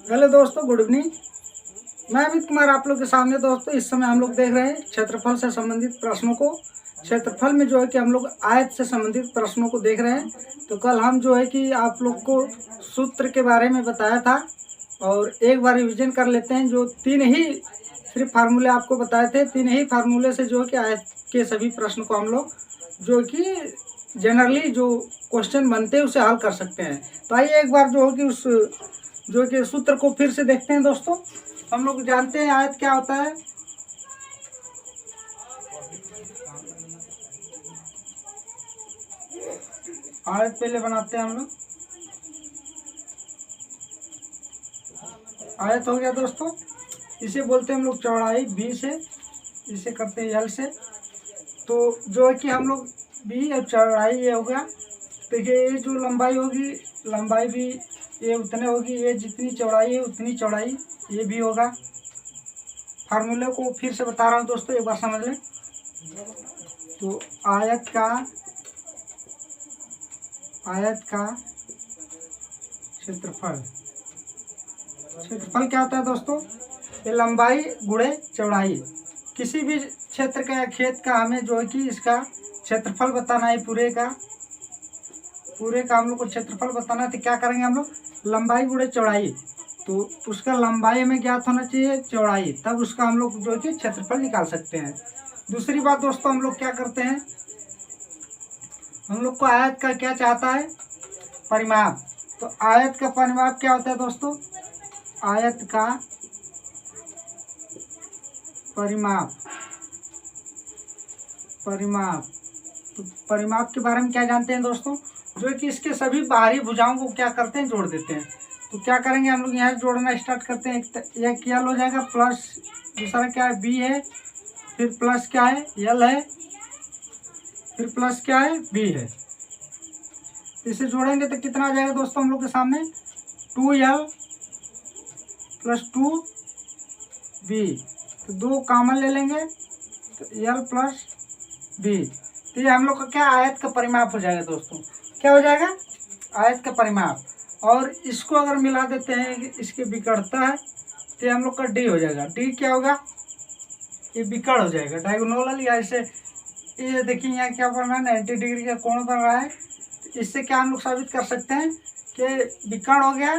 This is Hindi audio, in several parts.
हेलो दोस्तों, गुड इवनिंग। मैं अमित कुमार आप लोग के सामने। दोस्तों, इस समय हम लोग देख रहे हैं क्षेत्रफल से संबंधित प्रश्नों को। क्षेत्रफल में जो है कि हम लोग आयत से संबंधित प्रश्नों को देख रहे हैं। तो कल हम जो है कि आप लोग को सूत्र के बारे में बताया था, और एक बार रिवीजन कर लेते हैं। जो तीन ही सिर्फ फार्मूले आपको बताए थे, तीन ही फार्मूले से जो है कि आयत के सभी प्रश्न को हम लोग जो कि जनरली जो क्वेश्चन बनते हैं उसे हल कर सकते हैं। तो आइए एक बार जो है कि उस जो कि सूत्र को फिर से देखते हैं। दोस्तों, हम लोग जानते हैं आयत क्या होता है। आयत पहले बनाते हैं हम लोग। आयत हो गया दोस्तों, इसे बोलते हैं हम लोग चौड़ाई बी से, इसे करते हैं एल से। तो जो है कि हम लोग बी और चौड़ाई ये हो गया। देखिए, ये जो लंबाई होगी, लंबाई भी ये उतने होगी, ये जितनी चौड़ाई है उतनी चौड़ाई ये भी होगा। फार्मूले को फिर से बता रहा हूँ दोस्तों, एक बार समझ लें। तो आयत का क्षेत्रफल क्या होता है दोस्तों? ये लंबाई गुणे चौड़ाई। किसी भी क्षेत्र का या खेत का हमें जो है कि इसका क्षेत्रफल बताना है। पूरे का हम लोग को क्षेत्रफल बताना है। तो क्या करेंगे हम लोग? लंबाई गुणे चौड़ाई। तो उसका लंबाई हमें ज्ञात होना चाहिए, चौड़ाई, तब उसका हम लोग जो है कि क्षेत्रफल निकाल सकते हैं। दूसरी बात दोस्तों, हम लोग क्या करते हैं, हम लोग को आयत का क्या चाहता है? परिमाप। तो आयत का परिमाप क्या होता है दोस्तों? आयत का परिमाप। तो परिमाप के बारे में क्या जानते हैं दोस्तों? जो कि इसके सभी बाहरी भुजाओं को क्या करते हैं? जोड़ देते हैं। तो क्या करेंगे हम लोग? यहाँ जोड़ना स्टार्ट करते हैं। एक यल हो जाएगा, प्लस दूसरा क्या है? बी है, फिर प्लस क्या है? यल है, फिर प्लस क्या है? बी है। इसे जोड़ेंगे तो कितना आ जाएगा दोस्तों हम लोग के सामने? 2l plus 2b। तो दो कॉमन ले लेंगे तो l प्लस b। तो ये हम लोग का क्या? आयत का परिमाप हो जाएगा दोस्तों। क्या हो जाएगा? आयत का परिमाप। और इसको अगर मिला देते हैं, इसके विकर्ता है, तो ये हम लोग का डी हो जाएगा। डी क्या होगा? ये विकर्ण हो जाएगा, डायगोनल। या ऐसे ये देखिए यहाँ क्या बन रहा है? 90 डिग्री का कोण बन रहा है। तो इससे क्या हम लोग साबित कर सकते हैं कि विकर्ण हो गया।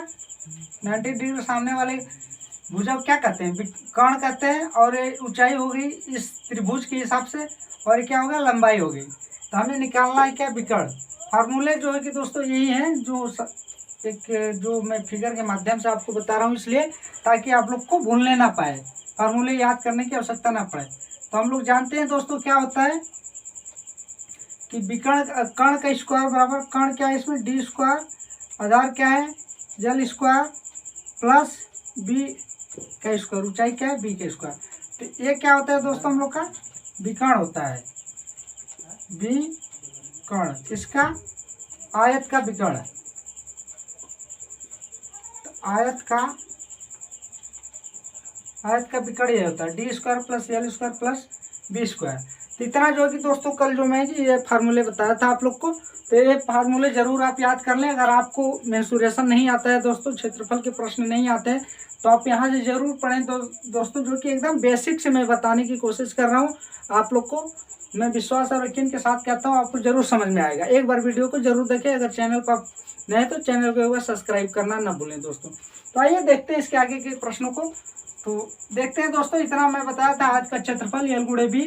90 डिग्री सामने वाले भुजा क्या कहते हैं? विकर्ण कहते हैं। और ये ऊंचाई हो गई इस त्रिभुज के हिसाब से, और ये क्या होगा? लंबाई हो गई। तो हमें निकालना है क्या? विकर्ण। फार्मूले जो है कि दोस्तों यही हैं, जो मैं फिगर के माध्यम से आपको बता रहा हूँ, इसलिए ताकि आप लोग को भूलने ना पाए, फार्मूले याद करने की आवश्यकता ना पड़े। तो हम लोग जानते हैं दोस्तों क्या होता है कि विकर्ण कर्ण का स्क्वायर बराबर, कर्ण क्या है इसमें? डी स्क्वायर, आधार क्या है? यल स्क्वायर, प्लस बी का स्क्वायर, ऊंचाई क्या है? बी का स्क्वायर। तो ये क्या होता है दोस्तों? हम लोग का विकर्ण होता है। विकर्ण इसका आयत का विकर्ण है। तो आयत का विकर्ण ये होता है, D square plus L square plus B square. तो इतना जो है कि दोस्तों कल जो मैं ये फार्मूले बताया था आप लोग को, तो ये फार्मूले जरूर आप याद कर लें। अगर आपको मेंसुरेशन नहीं आता है दोस्तों, क्षेत्रफल के प्रश्न नहीं आते हैं, तो आप यहाँ से जरूर पढ़ें। तो दोस्तों जो कि एकदम बेसिक से मैं बताने की कोशिश कर रहा हूँ आप लोग को। मैं विश्वास और यकीन के साथ कहता हूँ आपको जरूर समझ में आएगा। एक बार वीडियो को जरूर देखें। अगर चैनल पर नए तो चैनल को एक बार सब्सक्राइब करना ना भूलें दोस्तों। तो आइए देखते हैं इसके आगे के प्रश्नों को। तो देखते हैं दोस्तों, इतना मैं बताया था आयत का क्षेत्रफल यल गुणे बी,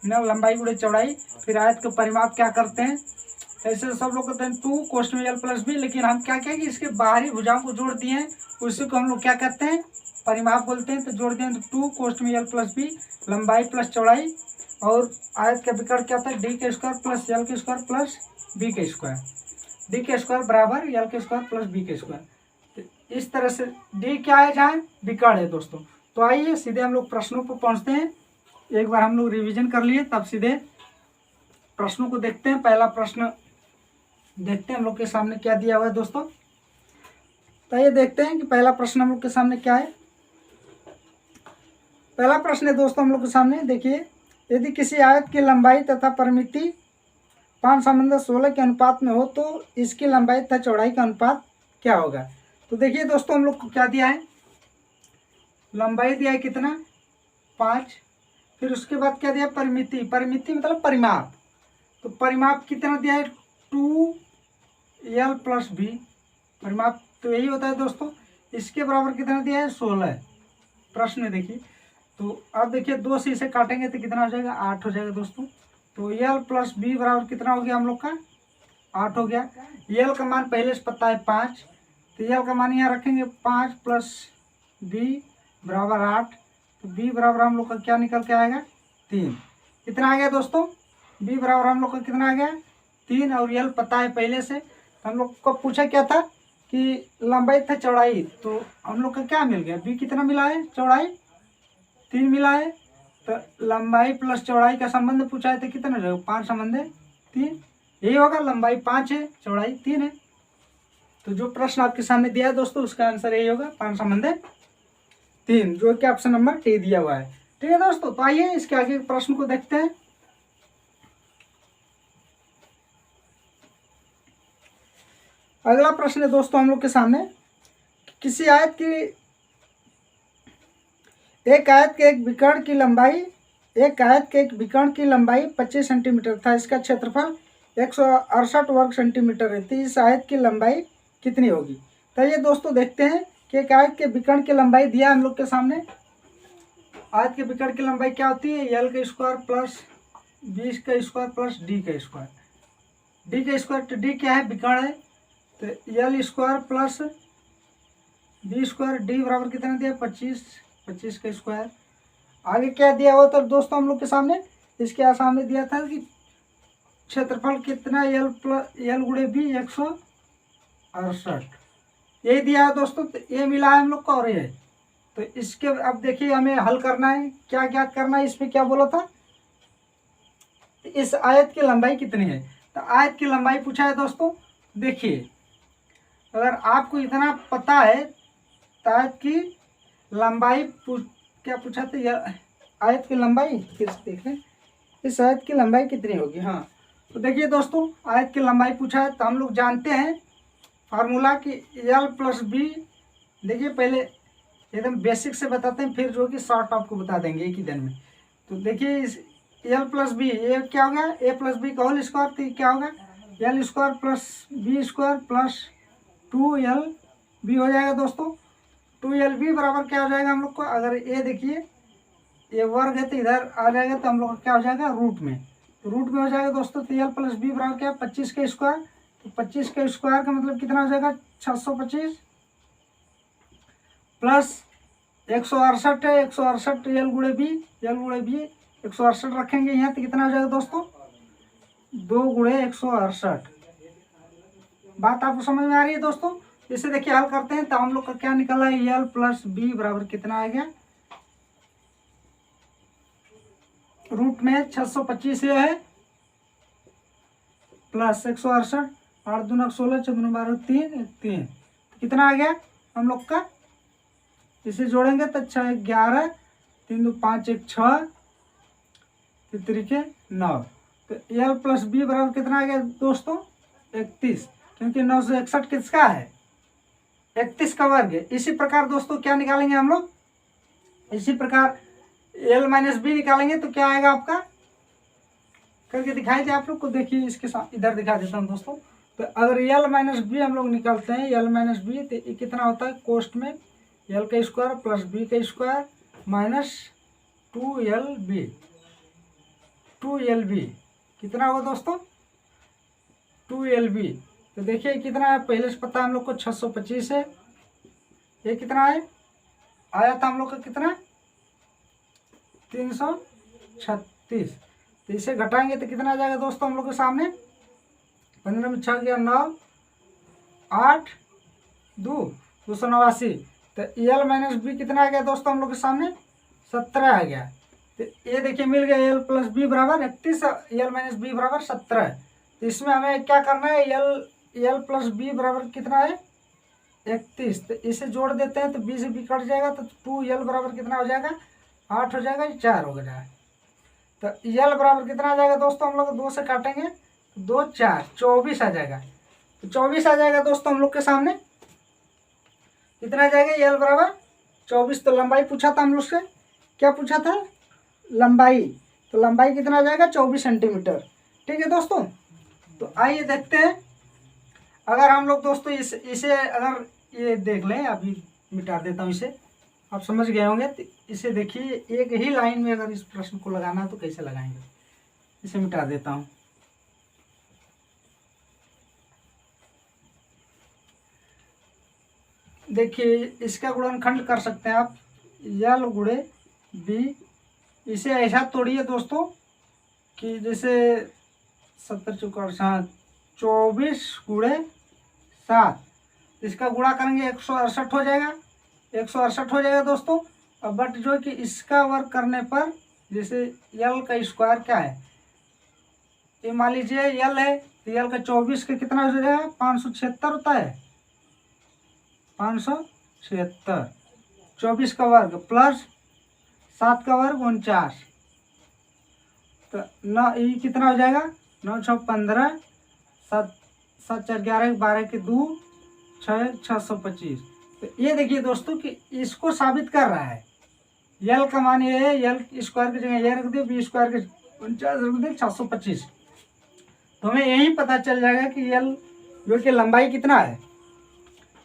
लंबाई गुणे चौड़ाई। फिर आयत का परिमाप क्या करते हैं? ऐसे सब लोग कहते हैं 2 कोष्ठ में यल प्लस बी, लेकिन हम क्या कहेंगे? इसके बाहरी भुजाओं को जोड़ दिए हैं, उसी को हम लोग क्या कहते हैं? परिमाप बोलते हैं। तो जोड़ दिए तो 2 कोष्ठ में यल प्लस बी, लंबाई प्लस चौड़ाई। और आयत का विकर्ण क्या होता है? डी के स्क्वायर प्लस यल के स्क्वायर प्लस बी के स्क्वायर। डी के स्क्वायर बराबर यल के स्क्वायर प्लस बी के स्क्वायर। तो इस तरह से डी क्या है? जहाँ विकर्ण है दोस्तों। तो आइए सीधे हम लोग प्रश्नों पर पहुंचते हैं। एक बार हम लोग रिवीजन कर लिए, तब सीधे प्रश्नों को देखते हैं। पहला प्रश्न देखते हैं हम लोग के सामने क्या दिया हुआ है दोस्तों। तो ये देखते हैं कि पहला प्रश्न हम लोग के सामने क्या है। पहला प्रश्न है दोस्तों हम लोग के सामने, देखिए, यदि किसी आयत की लंबाई तथा परिमिति 5/16 के अनुपात में हो, तो इसकी लंबाई तथा चौड़ाई का अनुपात क्या होगा। तो देखिए दोस्तों हम लोग को क्या दिया है, लंबाई दिया है कितना 5, फिर उसके बाद क्या दिया परिमिति, परिमिति मतलब परिमाप, तो परिमाप कितना दिया है 2l प्लस बी, परिमाप तो यही होता है दोस्तों। इसके बराबर कितना दिया है 16 प्रश्न में देखिए। तो अब देखिए 2 से इसे काटेंगे तो कितना हो जाएगा 8 हो जाएगा दोस्तों। तो l प्लस बी बराबर कितना हो गया हम लोग का 8 हो गया। l का मान पहले से पता है 5, तो l का मान यहाँ रखेंगे 5 प्लस b बराबर 8, तो b बराबर हम लोग का क्या निकल के आएगा 3। कितना आ गया दोस्तों, b बराबर हम लोग का कितना आ गया 3, और l पता है पहले से। तो हम लोग को पूछा क्या था कि लंबाई था चौड़ाई, तो हम लोग का क्या मिल गया b कितना मिला है, चौड़ाई 3 मिला है। तो लंबाई प्लस चौड़ाई का संबंध पूछा है तो कितना हो जाएगा 5 संबंध है 3, यही होगा। लंबाई 5 है चौड़ाई 3 है। तो जो प्रश्न आपके सामने दिया है दोस्तों उसका आंसर यही होगा 5 संबंध 3, जो कि ऑप्शन नंबर टी दिया हुआ है। ठीक है दोस्तों, तो आइए इसके आगे प्रश्न को देखते हैं। अगला प्रश्न है दोस्तों हम लोग के सामने, किसी आयत की एक आयत के एक विकर्ण की लंबाई 25 सेंटीमीटर था, इसका क्षेत्रफल 168 वर्ग सेंटीमीटर है, तो इस आयत की लंबाई कितनी होगी। तो ये दोस्तों देखते हैं कि एक आयत के विकर्ण की लंबाई दिया हम लोग के सामने। आयत के विकर्ण की लंबाई क्या होती है, l का स्क्वायर प्लस b का स्क्वायर प्लस d का स्क्वायर। d का स्क्वायर, तो d क्या है विकर्ण है, तो l square plus b square, d बराबर कितना दिया 25 का स्क्वायर। आगे क्या दिया हुआ तो दोस्तों हम लोग के सामने, इसके सामने दिया था कि क्षेत्रफल कितना l गुणे b 168, यही दिया है दोस्तों। तो ये मिला है हम लोग को और ये, तो इसके अब देखिए हमें हल करना है, क्या ज्ञात करना है। इसमें क्या बोला था, इस आयत की लंबाई कितनी है। तो आयत की लंबाई पूछा है दोस्तों। देखिए अगर आपको इतना पता है तो आयत की लंबाई क्या पूछा था, यह आयत की लंबाई फिर से देख लें, इस आयत की लंबाई कितनी होगी। हाँ तो देखिए दोस्तों आयत की लंबाई पूछा है, तो हम लोग जानते हैं फार्मूला कि l प्लस बी। देखिए पहले एकदम बेसिक से बताते हैं, फिर जो कि शॉर्ट आपको बता देंगे एक ही दिन में। तो देखिए इस l प्लस बी, ये क्या हो गया a प्लस बी का होल स्क्वायर, तो क्या होगा l square plus B square plus 2lb हो जाएगा दोस्तों। 2lb बराबर क्या हो जाएगा हम लोग को, अगर ये देखिए ये वर्ग है तो इधर आ जाएगा, तो हम लोग का क्या हो जाएगा रूट में, तो रूट में हो जाएगा दोस्तों। तो l प्लस बी बराबर क्या 25 का स्क्वायर, तो 25 का स्क्वायर का मतलब कितना हो जाएगा 625 प्लस 168 है, 168 l गुणे बी 168 रखेंगे यहाँ, तो कितना हो जाएगा दोस्तों 2 गुणे 168। बात आपको समझ में आ रही है दोस्तों। इसे देखिए हल करते हैं, तो हम लोग का क्या निकला है l प्लस बी बराबर कितना आ गया, रूट में 625 ये है प्लस 168, 8 दूना 16, 4 दूना 12, 3 कितना आ गया हम लोग का। इसे जोड़ेंगे तो 6 11, 3 2 5 1 6, 3 9, तो l प्लस बी बराबर कितना आ गया दोस्तों 31, क्योंकि 961 किसका है 31 का वर्ग है। इसी प्रकार दोस्तों क्या निकालेंगे हम लोग, इसी प्रकार l माइनस बी निकालेंगे, तो क्या आएगा आपका, करके दिखाई दे आप लोग को। देखिए इसके साथ इधर दिखा देता हूँ दोस्तों। तो अगर l माइनस बी हम लोग निकालते हैं, l माइनस बी, तो ये कितना होता है कोष्ट में l का स्क्वायर प्लस b का स्क्वायर माइनस 2lb कितना होगा दोस्तों 2lb। तो देखिए कितना है, पहले से पता है हम लोग को 625 है, ये कितना है आया था हम लोग का कितना 336, तो इसे घटाएंगे तो कितना आ जाएगा दोस्तों हम लोग के सामने 15 में 6 गया 9, 8 2 289, तो l माइनस बी कितना आ गया दोस्तों हम लोग के सामने 17 आ गया। तो ये देखिए मिल गया l प्लस बी बराबर 31, l माइनस बी बराबर 17। तो इसमें हमें क्या करना है, l प्लस बी बराबर कितना है 31, तो इसे जोड़ देते हैं तो b से b कट जाएगा, तो 2l बराबर कितना हो जाएगा 8 हो जाएगा, 4 हो जाएगा। तो l बराबर कितना आ जाएगा दोस्तों, हम लोग 2 से काटेंगे 2 4 24 आ जाएगा। तो 24 आ जाएगा दोस्तों हम लोग के सामने। कितना आ जाएगा, यल बराबर 24। तो लंबाई पूछा था हम लोग से, क्या पूछा था, लंबाई। तो लंबाई कितना आ जाएगा, 24 सेंटीमीटर। ठीक है दोस्तों, तो आइए देखते हैं। अगर हम लोग दोस्तों इसे अगर ये देख लें, अभी मिटा देता हूँ इसे, आप समझ गए होंगे। तो इसे देखिए, एक ही लाइन में अगर इस प्रश्न को लगाना है तो कैसे लगाएंगे, इसे मिटा देता हूँ। देखिए, इसका गुणनखंड कर सकते हैं आप, यल गुणे बी। इसे ऐसा तोड़िए दोस्तों कि जैसे 70 चौका 24 गुणे 7, इसका गुणा करेंगे 168 हो जाएगा, 168 हो जाएगा दोस्तों। अब बट जो कि इसका वर्ग करने पर, जैसे यल का स्क्वायर क्या है, ये मान लीजिए यल है, तो यल का 24 का कितना हो जाएगा, 576 होता है, 576। 24 का वर्ग प्लस 7 का वर्ग 49, तो ये कितना हो जाएगा, 9 6 15, 7 7 4 11 12 के 2 6 625। तो ये देखिए दोस्तों कि इसको साबित कर रहा है। यल का मान ये है, यल स्क्वायर की जगह ये रख दिए, बी स्क्वायर के 49 रख दिए, 625। तो हमें यही पता चल जाएगा कि यल जो कि लंबाई कितना है,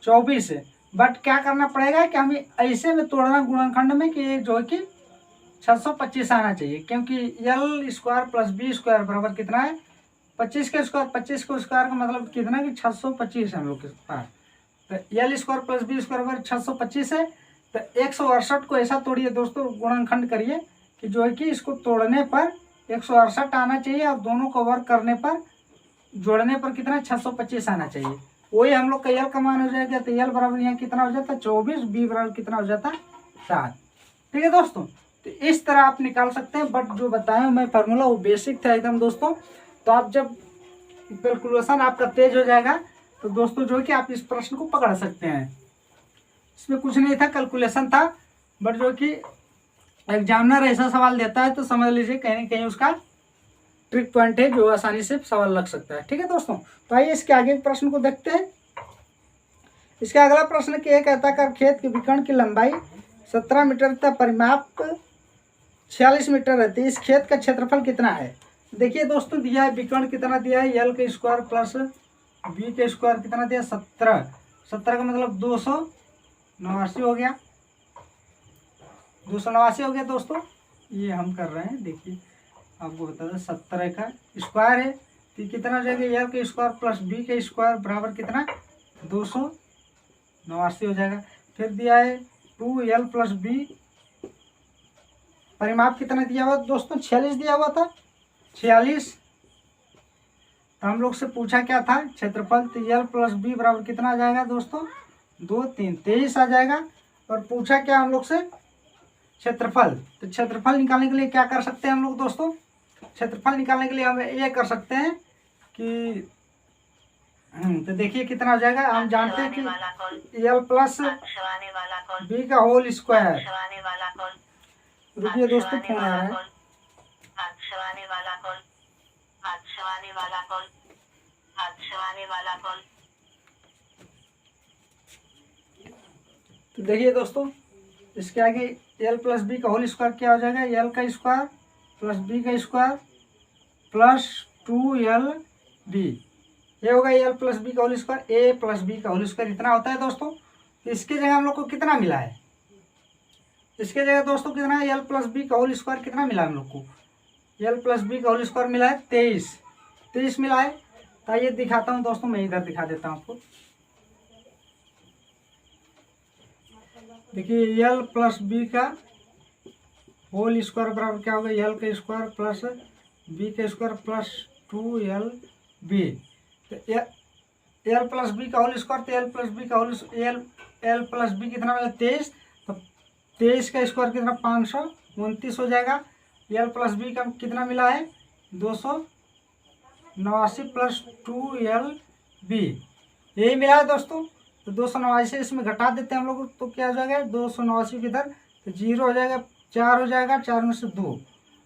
24 है। बट क्या करना पड़ेगा कि हमें ऐसे में तोड़ना गुणनखंड में कि जो कि 625 आना चाहिए, क्योंकि L square plus B square बराबर कितना है, 25 के स्क्वायर। 25 के स्क्वायर का मतलब कितना कि 625 है हम लोग के पास। तो L square plus B square बराबर 625 है। तो 168 को ऐसा तोड़िए दोस्तों, गुणनखंड करिए कि जो है कि इसको तोड़ने पर 168 आना चाहिए, और दोनों को वर्ग करने पर, जोड़ने पर कितना 625 आना चाहिए। वही हम लोग का यल का मान हो जाएगा। तो यल बराबर यहाँ कितना हो जाता है, 24, बी बराबर कितना हो जाता है, 7। ठीक है दोस्तों, तो इस तरह आप निकाल सकते हैं। बट जो बताया मैं फार्मूला वो बेसिक था एकदम दोस्तों। तो आप जब कैलकुलेशन आपका तेज हो जाएगा तो दोस्तों जो है कि आप इस प्रश्न को पकड़ सकते हैं। इसमें कुछ नहीं था, कैलकुलेशन था, बट जो कि एग्जामिनर ऐसा सवाल देता है तो समझ लीजिए कहीं ना कहीं उसका ट्रिक पॉइंट है जो आसानी से सवाल लग सकता है। ठीक है दोस्तों, तो आइए इसके आगे के प्रश्न को देखते हैं। इसका अगला प्रश्न कि एक आयताकार खेत के विकर्ण की लंबाई 17 मीटर तथा परिमाप 46 मीटर रहती है, इस खेत का क्षेत्रफल कितना है। देखिए दोस्तों, दिया है विकर्ण कितना दिया है, यल के स्क्वायर प्लस बी के स्क्वायर कितना दिया, 17। 17 का मतलब 289 हो गया, 289 हो गया दोस्तों। ये हम कर रहे हैं, देखिए आपको बता दें, 17 का स्क्वायर है तो कितना हो जाएगा, यल के स्क्वायर प्लस बी के स्क्वायर बराबर कितना, 289 हो जाएगा। फिर दिया है 2l प्लस बी, परिमाप कितना दिया हुआ दोस्तों, 46 दिया हुआ था, 46। तो हम लोग से पूछा क्या था, क्षेत्रफल। तो यल प्लस बी बराबर कितना आ जाएगा दोस्तों, 2 3 23 आ जाएगा। और पूछा क्या हम लोग से, क्षेत्रफल। तो क्षेत्रफल निकालने के लिए क्या कर सकते हैं हम लोग दोस्तों, क्षेत्रफल निकालने के लिए हम ये कर सकते हैं कि तो देखिए कितना हो जाएगा, हम जानते हैं कि यल प्लस बी का होल स्क्वायर। रुकिए दोस्तों, फोन आ रहा है। तो देखिए दोस्तों, इसके आगे यल प्लस बी का होल स्क्वायर क्या हो जाएगा, यल का स्क्वायर प्लस बी का स्क्वायर प्लस 2l बी, ये होगा यल प्लस बी का होल स्क्वायर, ए प्लस बी का होल स्क्वायर इतना होता है दोस्तों। तो इसके जगह हम लोग को कितना मिला है, इसके जगह दोस्तों कितना है, यल प्लस बी का होल स्क्वायर कितना मिला हम लोग को, यल प्लस बी का होल स्क्वायर मिला है 23 मिला है। तो ये दिखाता हूँ दोस्तों, मैं इधर दिखा देता हूँ आपको। देखिए यल प्लस बी का होल स्क्वायर बराबर क्या होगा, यल का स्क्वायर प्लस बी का स्क्वायर प्लस 2l बी। तो एल प्लस बी का होल स्क्वायर, तो एल प्लस बी का होल एल प्लस बी कितना मिला 23। तो 23 का स्क्वायर कितना 529 हो जाएगा। एल प्लस बी का कितना मिला है 289 प्लस 2l बी, यही मिला है दोस्तों। तो 289 इसमें घटा देते हैं हम लोग, तो क्या हो जाएगा 289 किधर, तो 0 हो जाएगा, 4 हो जाएगा, 4 में से 2,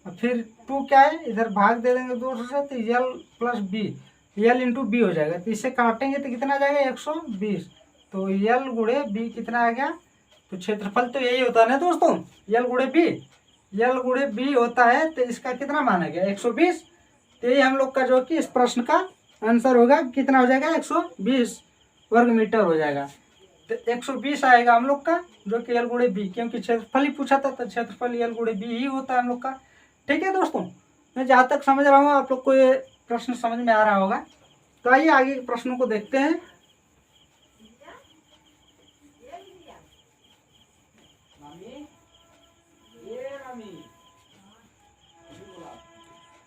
और फिर 2 क्या है इधर भाग दे देंगे 2 से, तो L plus B, L into B हो जाएगा। तो इसे काटेंगे तो कितना आ जाएगा 120, तो यल गुणे बी कितना आ गया, तो क्षेत्रफल तो यही होता है ना दोस्तों, यल गुणे बी, यल गुणे बी होता है, तो इसका कितना मान आ गया 120। तो ये हम लोग का जो कि इस प्रश्न का आंसर होगा, कितना हो जाएगा 120 वर्ग मीटर हो जाएगा। तो 120 आएगा हम लोग का, जो कि यल गुणे बी, क्योंकि क्षेत्रफल ही पूछा था तो क्षेत्रफल यल गुणे बी ही होता है हम लोग का। ठीक है दोस्तों, मैं जहाँ तक समझ रहा हूँ आप लोग को ये प्रश्न समझ में आ रहा होगा। तो आइए आगे के प्रश्नों को देखते हैं।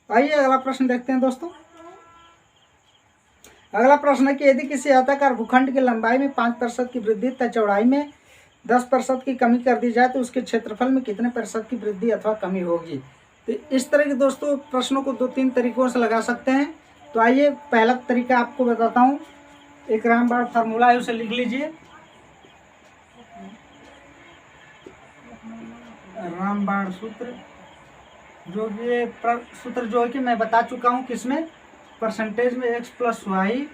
आइए अगला प्रश्न देखते हैं दोस्तों। अगला प्रश्न है कि यदि किसी आयताकार भूखंड की लंबाई में 5% की वृद्धि तथा चौड़ाई में 10% की कमी कर दी जाए तो उसके क्षेत्रफल में कितने प्रतिशत की वृद्धि अथवा कमी होगी। तो इस तरह के दोस्तों प्रश्नों को 2-3 तरीकों से लगा सकते हैं। तो आइए पहला तरीका आपको बताता हूँ। एक रामबाण फार्मूला है, उसे लिख लीजिए। रामबाण सूत्र, जो ये सूत्र जो है कि मैं बता चुका हूँ किसमें, परसेंटेज में x plus Y,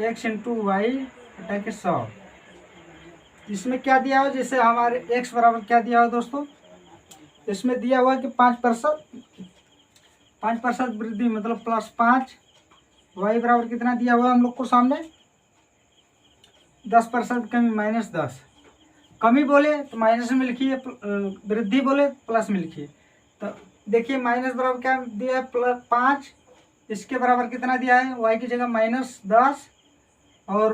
x into Y बटा के 100। इसमें क्या दिया हो, जैसे हमारे x बराबर क्या दिया हो दोस्तों, इसमें दिया हुआ कि 5% वृद्धि मतलब +5, y बराबर कितना दिया हुआ है हम लोग को सामने 10% कमी -10। कमी बोले तो माइनस में लिखिए, वृद्धि बोले प्लस में लिखिए। तो देखिए माइनस बराबर क्या दिया है +5, इसके बराबर कितना दिया है y की जगह -10, और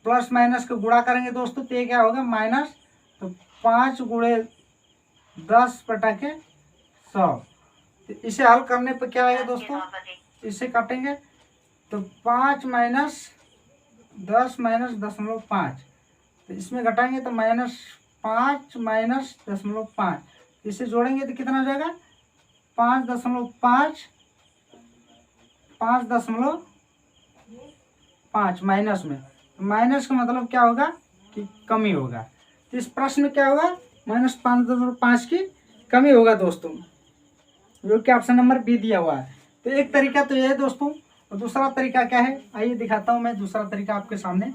प्लस माइनस को गुणा करेंगे दोस्तों तो ये क्या होगा माइनस, तो 5 गुणे 10 बटा के 100। तो इसे हल करने पर क्या आएगा दोस्तों, इसे काटेंगे तो 5 माइनस 10 माइनस 0.5, तो इसमें घटाएंगे तो -5 माइनस 0.5, इसे जोड़ेंगे तो कितना हो जाएगा 5.5 5.5 माइनस में, माइनस का मतलब क्या होगा कि कमी होगा। तो इस प्रश्न में क्या होगा -5.5 की कमी होगा दोस्तों, जो कि ऑप्शन नंबर बी दिया हुआ है। तो एक तरीका तो ये है दोस्तों, और दूसरा तरीका क्या है आइए दिखाता हूं मैं दूसरा तरीका आपके सामने।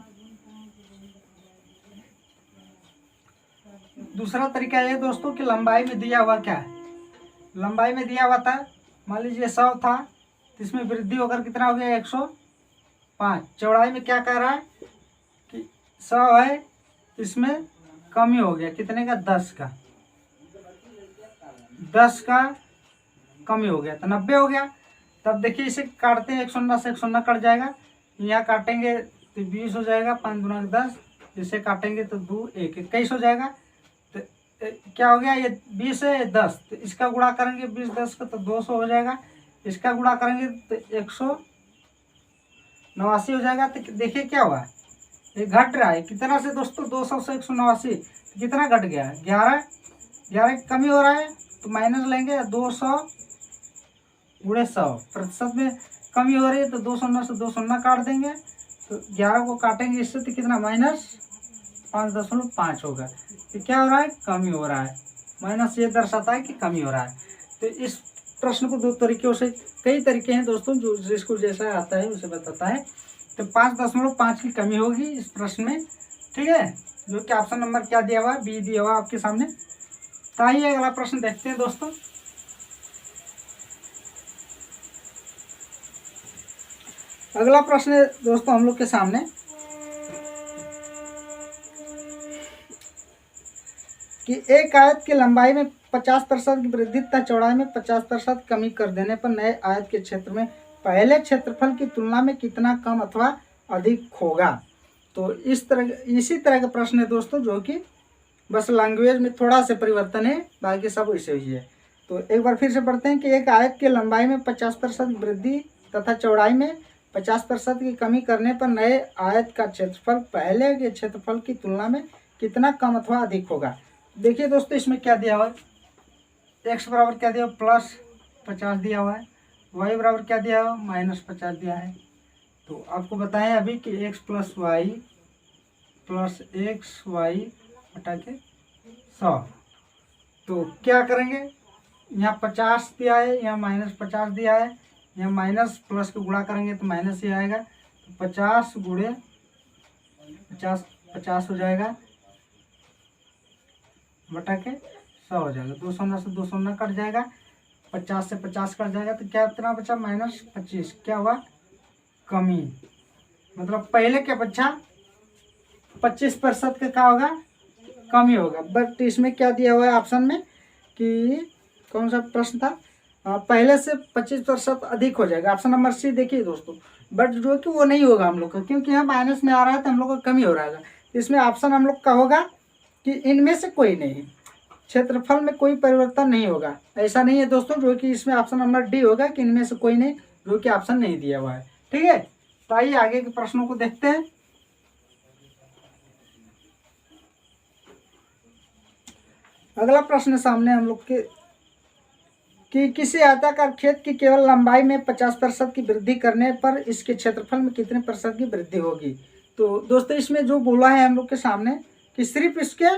दूसरा तरीका ये दोस्तों कि लंबाई में दिया हुआ क्या है, लंबाई में दिया हुआ था मान लीजिए 100 था, तो इसमें वृद्धि होकर कितना हो गया 105। चौड़ाई में क्या कह रहा है कि 100 है, इसमें कमी हो गया कितने का 10 का कमी हो गया तो 90 हो गया। तब देखिए इसे काटते हैं 109 से 109 कट जाएगा, यहाँ काटेंगे तो 20 हो जाएगा, 5 गुना 10, इसे काटेंगे तो 2 1 21 हो जाएगा। तो क्या हो गया ये 20 है 10, तो इसका गुणा करेंगे 20 10 का तो 200 हो जाएगा, इसका गुणा करेंगे तो 189 हो जाएगा। तो देखिए क्या हुआ ये घट रहा है कितना से दोस्तों 200 से 189, तो कितना घट गया 11 की कमी हो रहा है, तो माइनस लेंगे 200 गुणे 100 प्रतिशत में कमी हो रही है, तो 209 से 209 काट देंगे, तो 11 को काटेंगे इससे तो कितना -5.5 होगा। तो क्या हो रहा है कमी हो रहा है, माइनस ये दर्शाता है कि कमी हो रहा है। तो इस प्रश्न को 2 तरीकों से, कई तरीके हैं दोस्तों जो जिसको जैसा आता है उसे बताता है। तो 5.5 की कमी होगी इस प्रश्न में, ठीक है, जो कि ऑप्शन नंबर क्या दिया हुआ है बी दिया हुआ आपके सामने। तो आइए अगला प्रश्न देखते हैं दोस्तों। अगला प्रश्न है दोस्तों हम लोग के सामने कि एक आयत की लंबाई में 50% की वृद्धि तथा चौड़ाई में 50% कमी कर देने पर नए आयत के क्षेत्र में पहले क्षेत्रफल की तुलना में कितना कम अथवा अधिक होगा। तो इसी तरह का प्रश्न है दोस्तों, जो कि बस लैंग्वेज में थोड़ा सा परिवर्तन है, बाकी सब वैसे ही है। तो एक बार फिर से पढ़ते हैं कि एक आयत की लंबाई में 50% वृद्धि तथा चौड़ाई में 50% की कमी करने पर नए आयत का क्षेत्रफल पहले के क्षेत्रफल की तुलना में कितना कम अथवा अधिक होगा। देखिए दोस्तों इसमें क्या दिया हुआ है, x बराबर क्या दिया हुआ +50 दिया हुआ है, y बराबर क्या दिया हुआ -50 दिया है। तो आपको बताएं अभी कि x + y + xy बटा के 100। तो क्या करेंगे, यहाँ 50 दिया है, यहाँ -50 दिया है, यहाँ माइनस प्लस को गुणा करेंगे तो माइनस ही आएगा। तो 50 गुणे 50 50 हो जाएगा बटा के 100 हो जाएगा। 2 शून्य से 2 शून्य कट जाएगा, 50 से 50 कट जाएगा, तो क्या इतना बचा -25। क्या हुआ? कमी। मतलब पहले क्या बचा 25% का क्या होगा? कमी होगा। बट इसमें क्या दिया हुआ है ऑप्शन में कि कौन सा प्रश्न था? पहले से 25% अधिक हो जाएगा। ऑप्शन नंबर सी देखिए दोस्तों। बट जो कि वो नहीं होगा हम लोग का, क्योंकि यहाँ माइनस में आ रहा है तो हम लोग का कमी हो रहा है। इसमें ऑप्शन हम लोग का होगा कि इनमें से कोई नहीं, क्षेत्रफल में कोई परिवर्तन नहीं होगा। ऐसा नहीं है दोस्तों, जो कि इसमें ऑप्शन नंबर डी होगा कि इनमें से कोई नहीं, जो कि ऑप्शन नहीं दिया हुआ है। ठीक है, तो आइए आगे के प्रश्नों को देखते हैं। अगला प्रश्न सामने हम लोग के कि किसी आयताकार खेत की केवल लंबाई में 50% की वृद्धि करने पर इसके क्षेत्रफल में कितने % की वृद्धि होगी। तो दोस्तों इसमें जो बोला है हम लोग के सामने कि सिर्फ इसके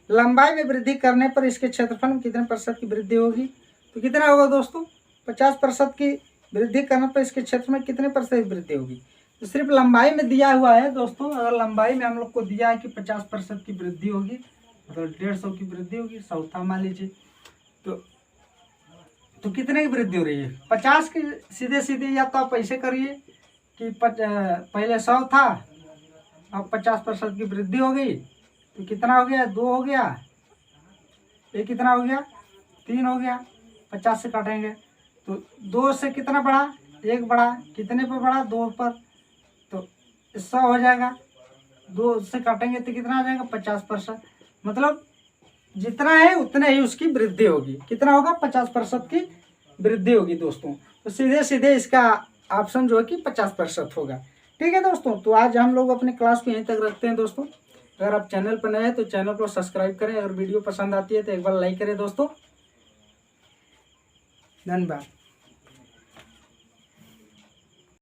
लंबाई में वृद्धि करने पर इसके क्षेत्रफल में कितने % की वृद्धि होगी। तो कितना होगा दोस्तों? 50% की वृद्धि करने पर इसके क्षेत्र में कितने % की वृद्धि होगी। तो सिर्फ लंबाई में दिया हुआ है दोस्तों। अगर लंबाई में हम लोग को दिया है कि 50% की वृद्धि होगी, मतलब 150 की वृद्धि होगी, 100 था मान लीजिए, तो कितने की वृद्धि हो रही है? 50 की। सीधे सीधे या तो आप ऐसे करिए कि पहले 100 था, अब 50% की वृद्धि हो गई, तो कितना हो गया? 2 हो गया, ये कितना हो गया? 3 हो गया। 50 से काटेंगे तो 2 से कितना बढ़ा? 1 बढ़ा। कितने पर बढ़ा? 2 पर, तो 100 हो जाएगा। 2 से काटेंगे तो कितना आ जाएगा? 50%। मतलब जितना है उतना ही उसकी वृद्धि होगी। कितना होगा? 50% की वृद्धि होगी दोस्तों। तो सीधे सीधे इसका ऑप्शन जो है कि 50% होगा। ठीक है दोस्तों, तो आज हम लोग अपने क्लास को यहीं तक रखते हैं दोस्तों। अगर आप चैनल पर नए हैं तो चैनल को सब्सक्राइब करें। अगर वीडियो पसंद आती है तो एक बार लाइक करें दोस्तों। धन्यवाद।